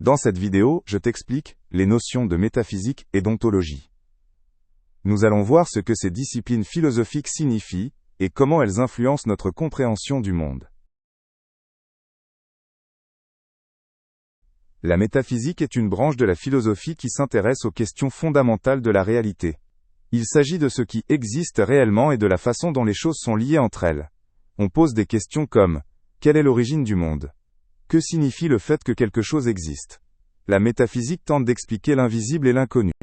Dans cette vidéo, je t'explique les notions de métaphysique et d'ontologie. Nous allons voir ce que ces disciplines philosophiques signifient et comment elles influencent notre compréhension du monde. La métaphysique est une branche de la philosophie qui s'intéresse aux questions fondamentales de la réalité. Il s'agit de ce qui existe réellement et de la façon dont les choses sont liées entre elles. On pose des questions comme « Quelle est l'origine du monde ? Que signifie le fait que quelque chose existe ?» La métaphysique tente d'expliquer l'invisible et l'inconnu.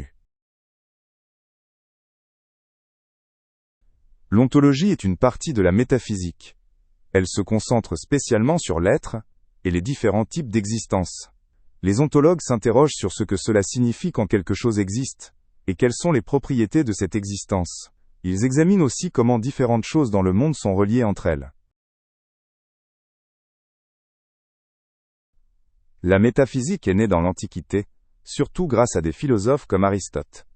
L'ontologie est une partie de la métaphysique. Elle se concentre spécialement sur l'être et les différents types d'existence. Les ontologues s'interrogent sur ce que cela signifie quand quelque chose existe, et quelles sont les propriétés de cette existence. Ils examinent aussi comment différentes choses dans le monde sont reliées entre elles. La métaphysique est née dans l'Antiquité, surtout grâce à des philosophes comme Aristote.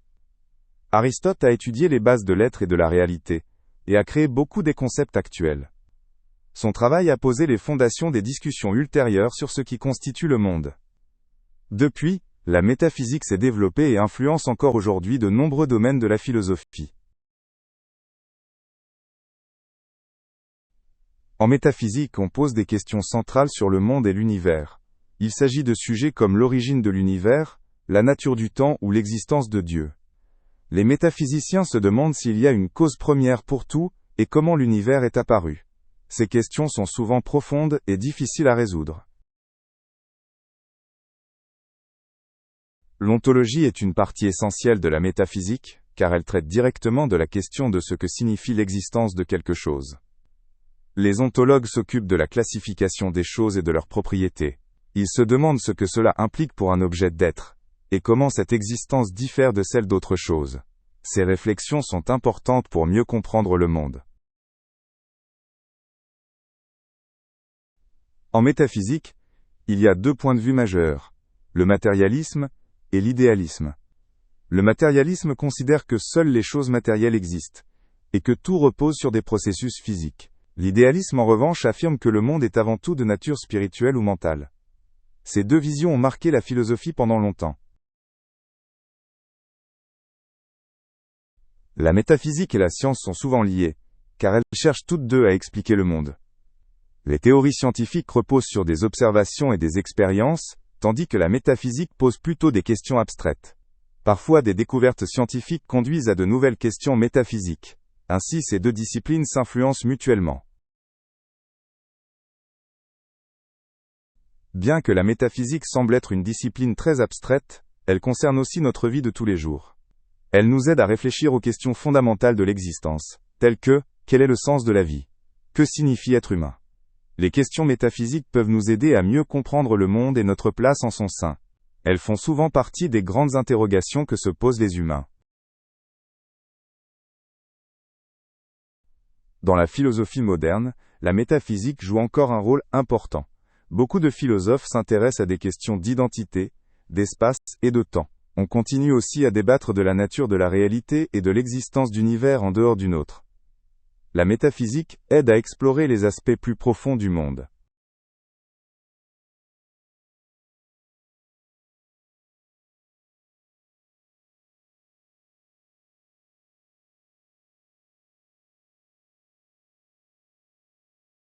Aristote a étudié les bases de l'être et de la réalité, et a créé beaucoup des concepts actuels. Son travail a posé les fondations des discussions ultérieures sur ce qui constitue le monde. Depuis, la métaphysique s'est développée et influence encore aujourd'hui de nombreux domaines de la philosophie. En métaphysique, on pose des questions centrales sur le monde et l'univers. Il s'agit de sujets comme l'origine de l'univers, la nature du temps ou l'existence de Dieu. Les métaphysiciens se demandent s'il y a une cause première pour tout, et comment l'univers est apparu. Ces questions sont souvent profondes et difficiles à résoudre. L'ontologie est une partie essentielle de la métaphysique, car elle traite directement de la question de ce que signifie l'existence de quelque chose. Les ontologues s'occupent de la classification des choses et de leurs propriétés. Ils se demandent ce que cela implique pour un objet d'être, et comment cette existence diffère de celle d'autre chose. Ces réflexions sont importantes pour mieux comprendre le monde. En métaphysique, il y a deux points de vue majeurs, le matérialisme et l'idéalisme. Le matérialisme considère que seules les choses matérielles existent, et que tout repose sur des processus physiques. L'idéalisme en revanche affirme que le monde est avant tout de nature spirituelle ou mentale. Ces deux visions ont marqué la philosophie pendant longtemps. La métaphysique et la science sont souvent liées, car elles cherchent toutes deux à expliquer le monde. Les théories scientifiques reposent sur des observations et des expériences, tandis que la métaphysique pose plutôt des questions abstraites. Parfois des découvertes scientifiques conduisent à de nouvelles questions métaphysiques. Ainsi ces deux disciplines s'influencent mutuellement. Bien que la métaphysique semble être une discipline très abstraite, elle concerne aussi notre vie de tous les jours. Elle nous aide à réfléchir aux questions fondamentales de l'existence, telles que « Quel est le sens de la vie ? Que signifie être humain ?» Les questions métaphysiques peuvent nous aider à mieux comprendre le monde et notre place en son sein. Elles font souvent partie des grandes interrogations que se posent les humains. Dans la philosophie moderne, la métaphysique joue encore un rôle important. Beaucoup de philosophes s'intéressent à des questions d'identité, d'espace et de temps. On continue aussi à débattre de la nature de la réalité et de l'existence d'univers en dehors du nôtre. La métaphysique aide à explorer les aspects plus profonds du monde.